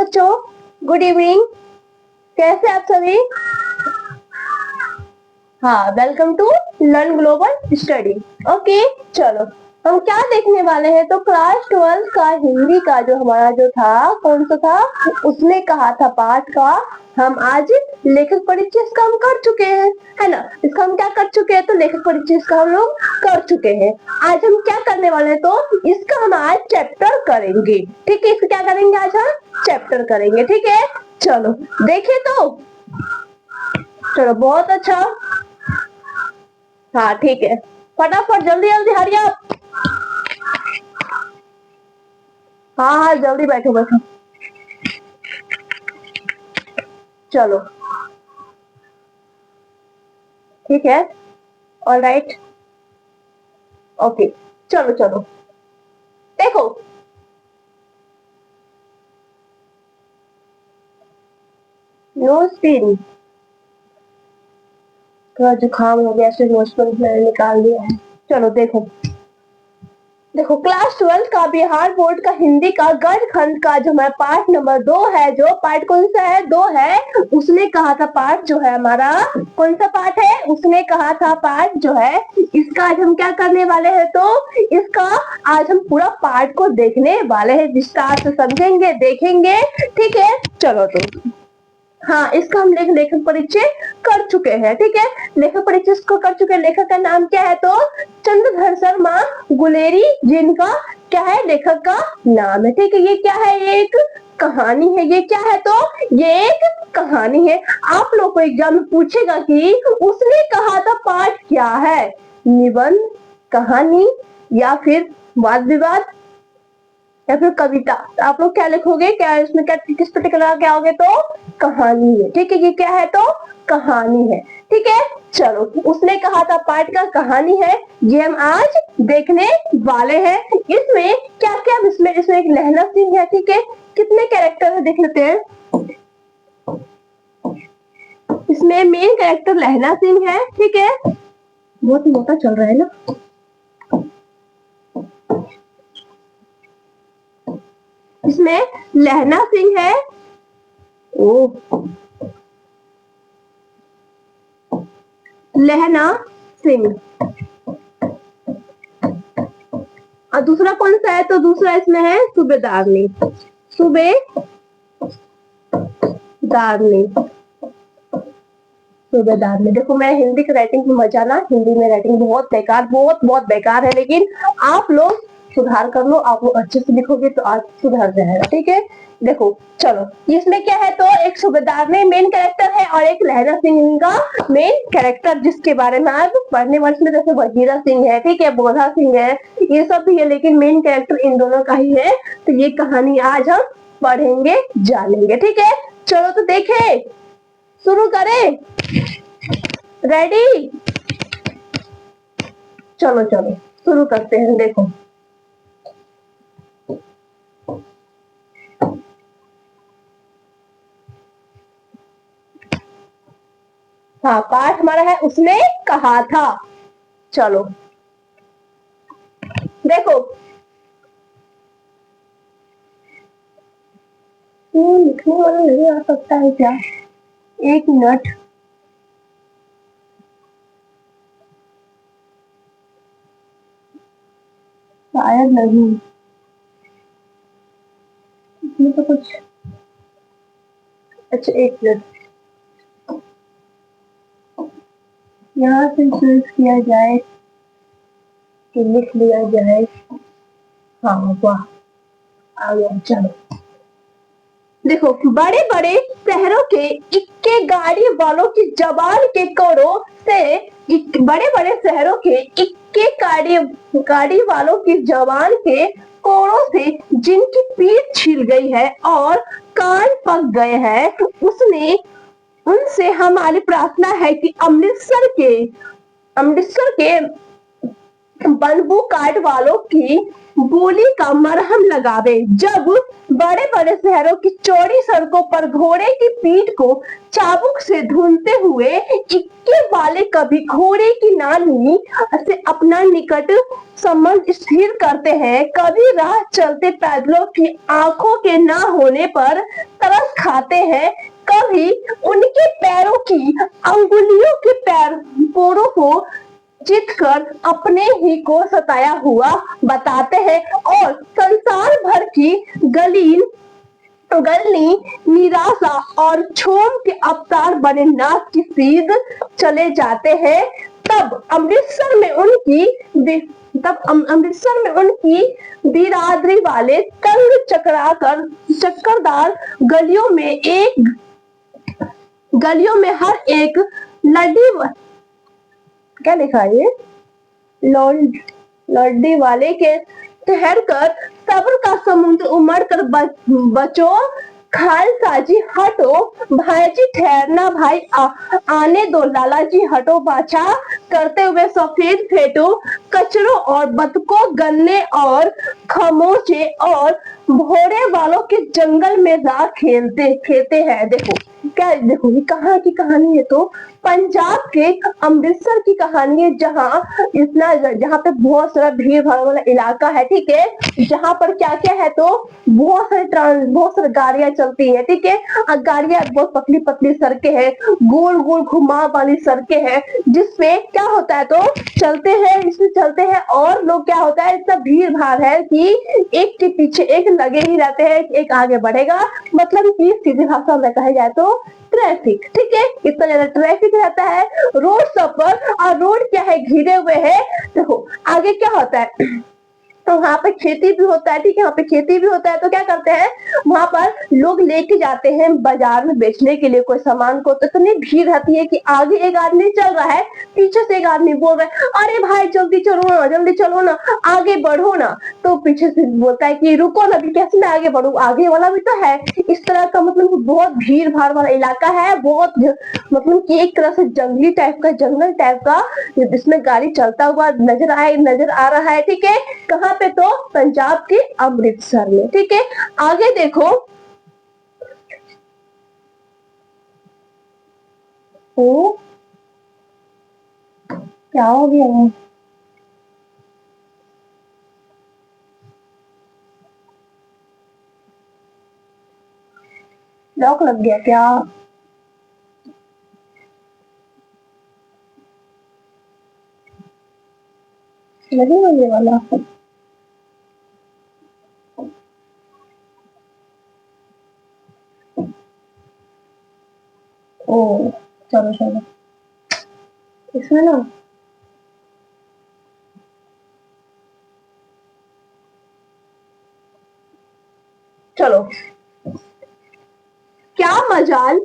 बच्चों, good evening. कैसे आप सभी? हाँ, welcome to learn global study. Okay, चलो हम क्या देखने वाले हैं, तो क्लास 12 का हिंदी का जो हमारा जो था, कौन सा था, उसने कहा था पाठ का हम आज लेखक परिचय इसका हम कर चुके हैं, है ना। इसका हम क्या कर चुके हैं, तो लेखक परिचय इसका हम लोग कर चुके हैं। आज हम क्या करने वाले हैं, तो इसका हम आज चैप्टर करेंगे। ठीक है, इसका क्या करेंगे, आज हम चैप्टर करेंगे। ठीक है, चलो देखे तो, चलो बहुत अच्छा। हाँ ठीक है, फटाफट जल्दी जल्दी हरी आप। हाँ हाँ जल्दी बैठो बैठो, चलो ठीक है, ऑल राइट, ओके। चलो चलो देखो, नो स्पिन, थोड़ा जुकाम हो गया, फिर नोज पर मैंने निकाल दिया है। चलो देखो देखो, क्लास 12 का बिहार बोर्ड का हिंदी का गढ़ खंड का जो हमारा पार्ट नंबर 2 है, जो पार्ट कौन सा है, 2 है। उसने कहा था पार्ट जो है हमारा, कौन सा पार्ट है, उसने कहा था पार्ट जो है, इसका आज हम क्या करने वाले हैं, तो इसका आज हम पूरा पार्ट को देखने वाले हैं, विस्तार से समझेंगे, देखेंगे। ठीक है, चलो तो हाँ, इसका हम लेखक परिचय कर चुके हैं। ठीक है, लेखक परिचय इसको कर चुके हैं। लेखक का नाम क्या है, तो चंद्रधर शर्मा गुलेरी, जिनका क्या है, लेखक का नाम है। ठीक है, ये क्या है, एक कहानी है। ये क्या है, तो ये एक कहानी है। आप लोग को एग्जाम में पूछेगा कि उसने कहा था पाठ क्या है, निबंध, कहानी, या फिर वाद विवाद, या फिर कविता। तो आप लोग क्या लिखोगे, क्या इसमें क्या किस पे टिक लगा के आओगे, तो कहानी है। ठीक है, ये क्या है, तो कहानी है। ठीक है, चलो उसने कहा था पाठ का कहानी है, ये हम आज देखने वाले हैं। इसमें क्या क्या, इसमें एक लहना सिंह है। ठीक है, कितने कैरेक्टर है देख लेते हैं। इसमें मेन कैरेक्टर लहना सिंह है। ठीक है, बहुत मोटा चल रहा है ना। इसमें लहना सिंह है, ओ लहना सिंह, और दूसरा कौन सा है, तो दूसरा इसमें है सूबेदारनी, सूबेदारनी। देखो मैं हिंदी की राइटिंग में मजा ना, हिंदी में राइटिंग बहुत बेकार, बहुत बेकार है, लेकिन आप लोग सुधार कर लो, आप लोग अच्छे से लिखोगे तो आज सुधर जाएगा। ठीक है, देखो चलो, इसमें क्या है, तो एक सूबेदार में मेन कैरेक्टर है, और एक लहरा सिंह का मेन कैरेक्टर, जिसके बारे में आज पढ़ने वाले में, जैसे वजीरा सिंह है, ठीक है, बोधा सिंह है, ये सब भी है, लेकिन मेन कैरेक्टर इन दोनों का ही है। तो ये कहानी आज हम पढ़ेंगे, जानेंगे। ठीक है, चलो तो देखे, शुरू करें, रेडी, चलो चलो शुरू करते हैं। देखो हाँ, पाठ हमारा है, उसने कहा था। चलो देखो, लिखने वाला नहीं आ सकता है क्या, एक मिनट, शायद नहीं, इसमें तो कुछ, अच्छा एक मिनट, यहाँ से चूज किया जाए कि लिख लिया जाए। हाँ वाह, आ गया। चलो देखो, बड़े बड़े शहरों के इक्के गाड़ी वालों की जबान के कोड़ों से, बड़े बड़े शहरों के इक्के गाड़ी वालों की जबान के कोड़ों से जिनकी पीठ छिल गई है और कान पक गए हैं, उसने उनसे हमारी प्रार्थना है कि अमृतसर के बनबू काट वालों की बोली का मरहम लगावे। जब बड़े बड़े शहरों की चौड़ी सड़कों पर घोड़े की पीठ को चाबुक से ढूंढते हुए इक्के वाले कभी घोड़े की नानी से अपना निकट संबंध स्थिर करते हैं, कभी राह चलते पैदलों की आंखों के ना होने पर तरस खाते हैं, कभी उनके पैरों की अंगुलियों के पोरों को जीत कर अपने ही को सताया हुआ बताते हैं और संसार भर की गली निराशा और क्षोभ के अवतार बने नाक की सीध चले जाते हैं। तब अमृतसर में उनकी बिरादरी वाले तंग चक्करदार गलियों में हर एक लड़ी, क्या लिखा है ये, लड्डी वाले के ठहर कर सब्र का समुद्र उमड़ कर बचो खालसाजी हटो, भाईजी ठहरना भाई आने दो, लालाजी हटो बाछा करते हुए सफेद फेटो कचरों और बतकों गन्ने और खमोचे और भोरे वालों के जंगल में राह खेलते हैं। देखो ये कहाँ की कहानी है, तो पंजाब के अमृतसर की कहानी है, जहाँ पे बहुत सारा भीड़ भाड़ वाला इलाका है, ठीक है, जहाँ पर क्या क्या है, तो बहुत सारी गाड़ियां चलती है, ठीक है, गाड़ियां बहुत पतली पतली सड़कें हैं, गोल गोल घुमाव वाली सड़कें हैं, जिसपे क्या होता है, तो चलते हैं और लोग क्या होता है, इतना भीड़ भाड़ है कि एक के पीछे एक लगे ही रहते हैं, एक आगे बढ़ेगा, मतलब कि सीधी भाषा में कहा जाए तो ट्रैफिक, ठीक है, इतना ज्यादा ट्रैफिक रहता है रोड सब पर, और रोड क्या है, घिरे हुए है। देखो आगे क्या होता है, तो वहां पे खेती भी होता है, ठीक है, वहां पे खेती भी होता है, तो क्या करते हैं, वहां पर लोग लेके जाते हैं बाजार में बेचने के लिए कोई सामान को, तो इतनी भीड़ रहती है कि आगे एक आदमी चल रहा है, पीछे से एक आदमी बोल रहा है, अरे भाई जल्दी चलो ना, आगे बढ़ो ना, तो पीछे से बोलता है कि रुको ना, कैसे मैं आगे बढ़ू, आगे वाला भी तो है। इस तरह का मतलब बहुत भीड़ भाड़ वाला इलाका है, बहुत मतलब कि एक तरह से जंगल टाइप का जिसमें गाड़ी चलता हुआ नजर आ रहा है, ठीक है, कहाँ पे, तो पंजाब के अमृतसर में, ठीक है। आगे देखो, ओ क्या हो गया है, लॉक लग गया क्या, नहीं होने वाला, ओ चलो इसमें ना, चलो क्या मजाल,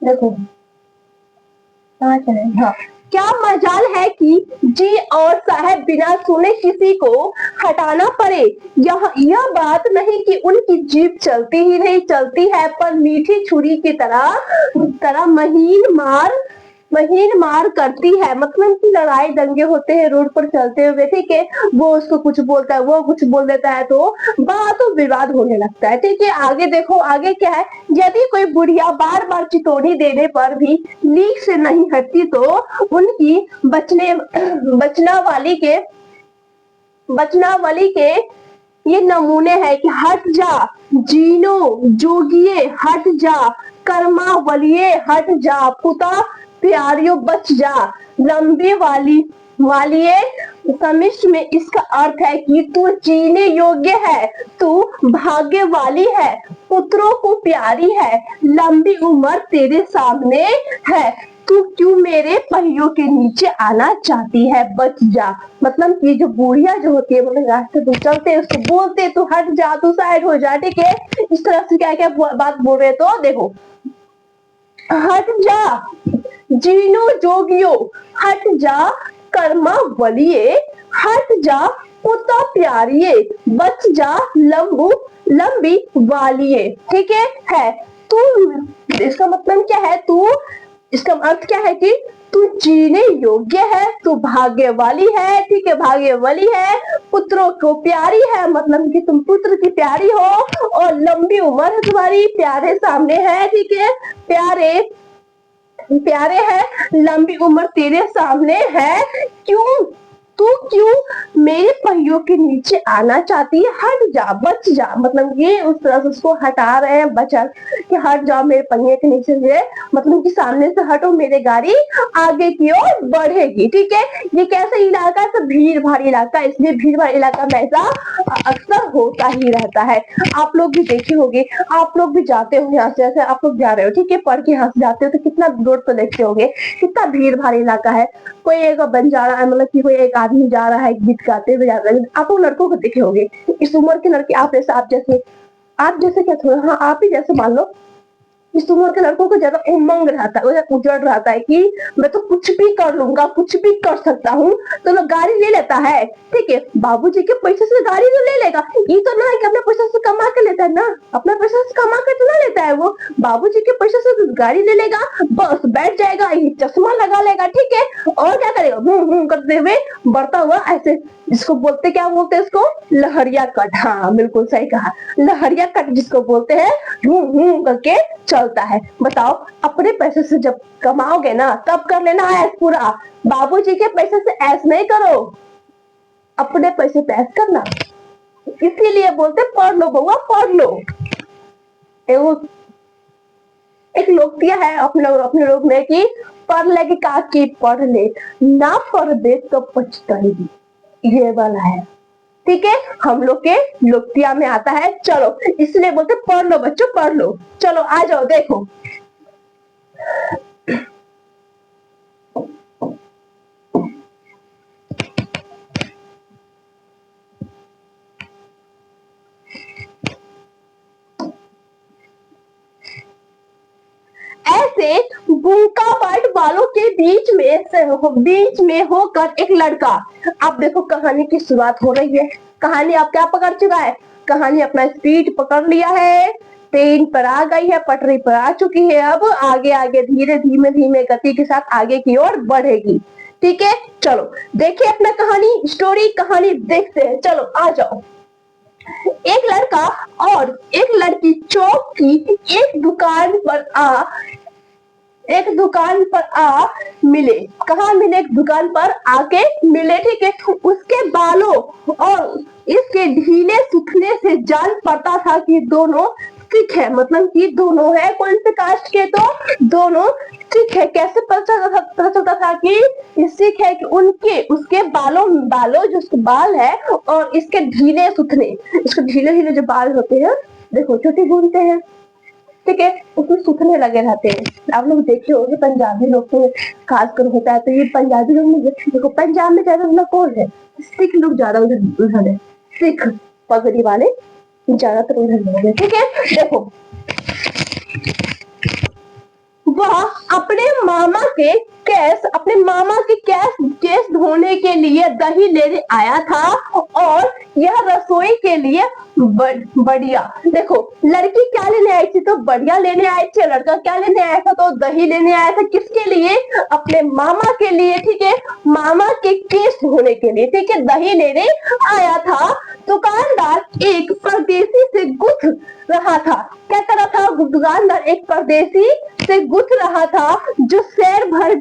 देखो कहाँ चले, हाँ, क्या मजाल है कि जी और साहब बिना सुने किसी को हटाना पड़े, यह बात नहीं कि उनकी जीभ चलती ही नहीं, चलती है, पर मीठी छुरी की तरह महीन मार करती है, मतलब कि लड़ाई दंगे होते हैं रोड पर चलते हुए, ठीक है, वो उसको कुछ बोलता है, वो कुछ बोल देता है, तो बातों विवाद होने लगता है, ठीक है। आगे देखो, आगे क्या है, यदि कोई बुढ़िया बार बार चितौनी देने पर भी लीक से नहीं हटती, तो उनकी बचना वाली के ये नमूने हैं कि हट जा जीनो जोगिए, हट जा कर्मा वलिये, हट जा पुता प्यारियों, बच जा लंबी वालिये। समिश्र में इसका अर्थ है कि तू जीने योग्य है, तू भाग्य वाली है, पुत्रों को प्यारी है, लंबी उम्र तेरे सामने है, तू क्यों मेरे पहियों के नीचे आना चाहती है, बच जा। मतलब कि जो बुढ़िया जो होती है, मतलब रास्ते पे चलते उसको बोलते तू हट जा, तू साइड हो जा, ठीक है, इस तरह से क्या क्या बात बोल रहे, तो देखो, हट जा जीनो जोगियो, हट जा कर्मा वलिये, हट जा पुता प्यारिये, बच जा लंबी वालिये, ठीक है तू, इसका मतलब क्या है, तू इसका अर्थ क्या है कि तू जीने योग्य है, तू भाग्यवाली है, ठीक है, भाग्यवाली है, पुत्रों को प्यारी है, मतलब कि तुम पुत्र की प्यारी हो, और लंबी उम्र है तुम्हारी, प्यारे सामने है, ठीक है, प्यारे प्यारे है, लंबी उम्र तेरे सामने है। क्यों तू क्यों मेरे पहियों के नीचे आना चाहती है? हट जा, बच जा, मतलब ये उस तरह से उसको हटा रहे हैं, बचा कि हट जाओ मेरे पहिए के नीचे से, मतलब कि सामने से हटो, मेरे गाड़ी आगे की ओर बढ़ेगी, ठीक है। ये कैसा इलाका है? तो भीड़ भाड़ इलाका, इसलिए भीड़ भाड़ इलाका में ऐसा अक्सर होता ही रहता है। आप लोग भी देखे होंगे, आप लोग भी जाते हो यहाँ से, ऐसे आप लोग जा रहे हो, ठीक है, पढ़ के यहाँ से जाते हो तो कितना रोड पर देखते होंगे, कितना भीड़ भाड़ इलाका है। कोई एक बन जा रहा है, मतलब कि कोई एक आदमी जा रहा है गीत गाते हुए जा रहा है। आप लोग लड़कों को देखे होंगे, इस उम्र के लड़के, आप जैसे क्या थोड़ा, हाँ आप ही जैसे मान लो, इस उम्र के लड़कों को ज्यादा उमंग रहता है, उजड़ रहता है कि मैं तो कुछ भी कर लूंगा, कुछ भी कर सकता हूँ, तो लोग गाड़ी ले लेता है, ठीक है, बाबूजी के पैसे से गाड़ी तो ले लेगा, ये तो ना है कि अपने पैसे से कमा के लेता है ना, अपने पैसे से कमा के तो ना लेता है वो, बाबूजी के पैसे से तो गाड़ी ले लेगा, बस बैठ जाएगा, ये चश्मा लगा लेगा, ठीक है, और क्या करेगा, करते हुए बढ़ता हुआ ऐसे, जिसको बोलते, क्या बोलते हैं इसको, लहरिया कट, हाँ बिल्कुल सही कहा, लहरिया कट जिसको बोलते हैं, करके चलता है। बताओ, अपने पैसे से जब कमाओगे ना तब कर लेना ऐस पूरा, बाबूजी के पैसे से ऐस नहीं करो, अपने पैसे पे ऐस करना। इसीलिए बोलते पढ़ लो बउआ, पढ़ लो। एक लोकप्रिय है अपने लोग में कि पढ़ ले कि काकी पढ़ ले, ना पढ़ दे तो पछताएगी, ये वाला है, ठीक है, हम लोग के लोकप्रिय में आता है। चलो, इसलिए बोलते पढ़ लो बच्चों, पढ़ लो। चलो आ जाओ, देखो ऐसे भूखा पाट वालों के बीच में होकर एक लड़का, अब देखो कहानी की शुरुआत हो रही है। कहानी आप क्या पकड़ चुका है? कहानी अपना स्पीड पकड़ लिया है, ट्रेन पर आ गई है, पटरी पर आ चुकी है, अब आगे आगे धीरे धीमे गति के साथ आगे की ओर बढ़ेगी, ठीक है। चलो देखिए अपना कहानी देखते हैं। चलो आ जाओ। एक लड़का और एक लड़की चौक की एक दुकान पर आ मिले। कहाँ मिले? एक दुकान पर आके मिले, ठीक है। उसके बालों और इसके ढीले सूखने से जान पड़ता था कि दोनों सिख है, मतलब कि दोनों है कौन से कास्ट के, तो दोनों सिख है। कैसे पता चलता था कि ये सिख है? कि उसके बालों जो उसके बाल है और इसके ढीले सूखने, इसके ढीले जो बाल होते हैं, देखो छोटी घूमते हैं, ठीक है, उसमें सूखने लगे रहते हैं। आप लोग देखे होंगे पंजाबी लोग तो खासकर होता है, तो ये पंजाबी लोग देखो, पंजाब में ज्यादा लोग कौन है? सिख लोग ज्यादा उधर है, सिख पगड़ी वाले ज्यादातर उधर लोग हैं, ठीक है। देखो वह अपने मामा के केस धोने के लिए दही लेने आया था, और यह रसोई के लिए बढ़िया, देखो लड़की क्या लेने आई थी? तो बढ़िया लेने आई थी। लड़का क्या लेने आया था? तो दही लेने आया था। किसके लिए? अपने मामा के लिए, ठीक है, मामा के केस धोने के लिए, ठीक है, दही लेने आया था। दुकानदार एक परदेसी से गुथ रहा था। क्या कर रहा था? दुकानदार एक परदेसी से गुथ रहा था, जो शेर भर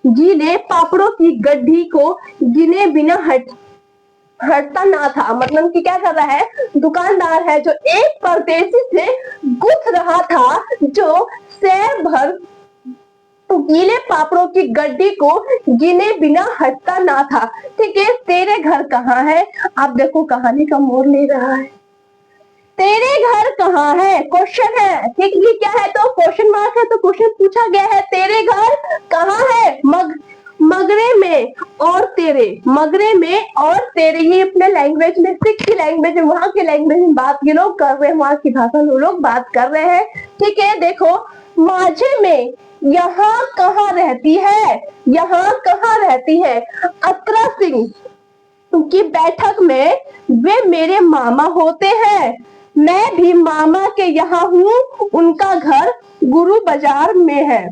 गीले पापड़ों की गड्ढी को गिने बिना हटता ना था। मतलब कि क्या कर रहा है? दुकानदार है जो एक परदेसी से गुथ रहा था, जो शेर भर गीले पापड़ों की गड्ढी को गिने बिना हटता ना था, ठीक है। तेरे घर कहाँ है? आप देखो कहानी का मोड़ ले रहा है। तेरे घर कहाँ है? क्वेश्चन है, ठीक, ये क्या है? तो क्वेश्चन मार्क है, तो क्वेश्चन पूछा गया है, तेरे घर कहाँ है? मगरे में और तेरे, ये अपने लैंग्वेज में, सिख की लैंग्वेज में, वहां की लैंग्वेज में बात ये लोग कर रहे हैं, वहां की भाषा लोग बात कर रहे हैं, ठीक है। देखो माझे में यहाँ कहाँ रहती है? अतरा सिंह की बैठक में वे मेरे मामा होते हैं। मैं भी मामा के यहाँ हूँ, उनका घर गुरु बाजार में है।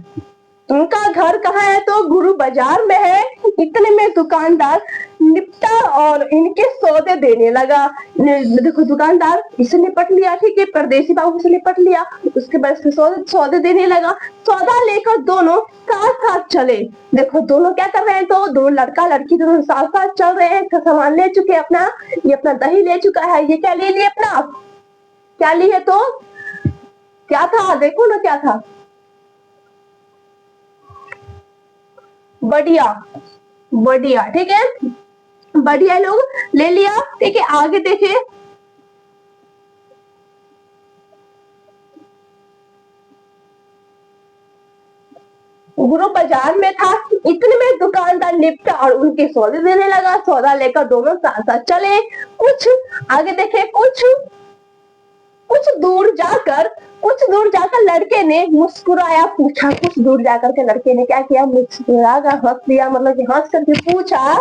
उनका घर कहाँ है? तो गुरु बाजार में है। इतने में दुकानदार निपटा और इनके सौदे देने लगा। देखो दुकानदार इसे निपट लिया, ठीक है, परदेसी बाबू से निपट लिया, उसके बाद इसके सौदे देने लगा। सौदा लेकर दोनों साथ साथ चले। देखो दोनों क्या कर रहे हैं? तो दो लड़का लड़की दोनों साथ साथ चल रहे हैं। सामान ले चुके अपना, ये अपना दही ले चुका है, ये क्या ले लिया अपना, क्या लिए? तो क्या था? देखो ना क्या था, बढ़िया बढ़िया, ठीक है, बढ़िया लोग ले लिया, ठीक है। आगे देखे, गुरु बाजार में था, इतने में दुकानदार निपटा और उनके सौदे देने लगा। सौदा लेकर दोनों साथ साथ चले। कुछ आगे देखे, कुछ दूर जाकर लड़के ने मुस्कुराया, पूछा, कुछ दूर जाकर के लड़के ने क्या किया? मुस्कुरा कर हंस दिया, मतलब कि हंस करके पूछा,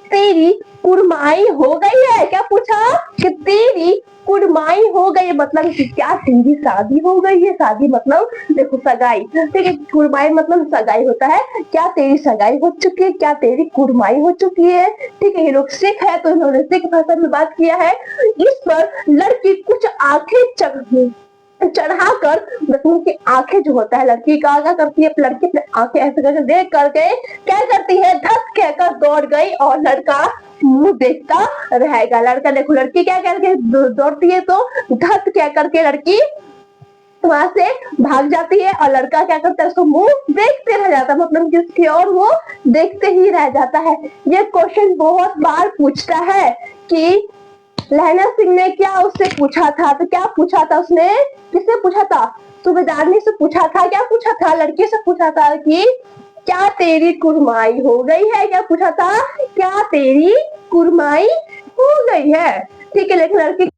तेरी कुड़माई हो गई है? क्या पूछा? कि तेरी कुड़माई हो गई, मतलब कि क्या तेरी शादी हो गई है? शादी मतलब देखो सगाई, ठीक है, कुड़माई मतलब सगाई होता है। क्या तेरी सगाई हो चुकी है? क्या तेरी कुड़माई हो चुकी है? ठीक है, ये लोग सिख है तो इन्होंने सिख भाषा में बात किया है। इस पर लड़की कुछ आंखें चढ़ाकर, मतलब की आंखें जो होता है लड़की का, क्या करती है? लड़की अपने आंखें ऐसे करके देख करके क्या करती है? धस कहकर दौड़ गई और लड़का मुंह देखता रहेगा। लड़का देखो, लड़की क्या करके दौड़ती है तो धस कह करके लड़की वहां से भाग जाती है और लड़का क्या करता है? उसको मुंह देखते रह जाता है, मतलब जिसकी और वो देखते ही रह जाता है। ये क्वेश्चन बहुत बार पूछता है कि लहना सिंह ने क्या उससे पूछा था? तो क्या पूछा था उसने? किससे पूछा था? सूबेदारनी से पूछा था। क्या पूछा था? लड़के से पूछा था कि क्या तेरी कुड़माई हो गई है? क्या पूछा था? क्या तेरी कुड़माई हो गई है? ठीक है, लेकिन लड़की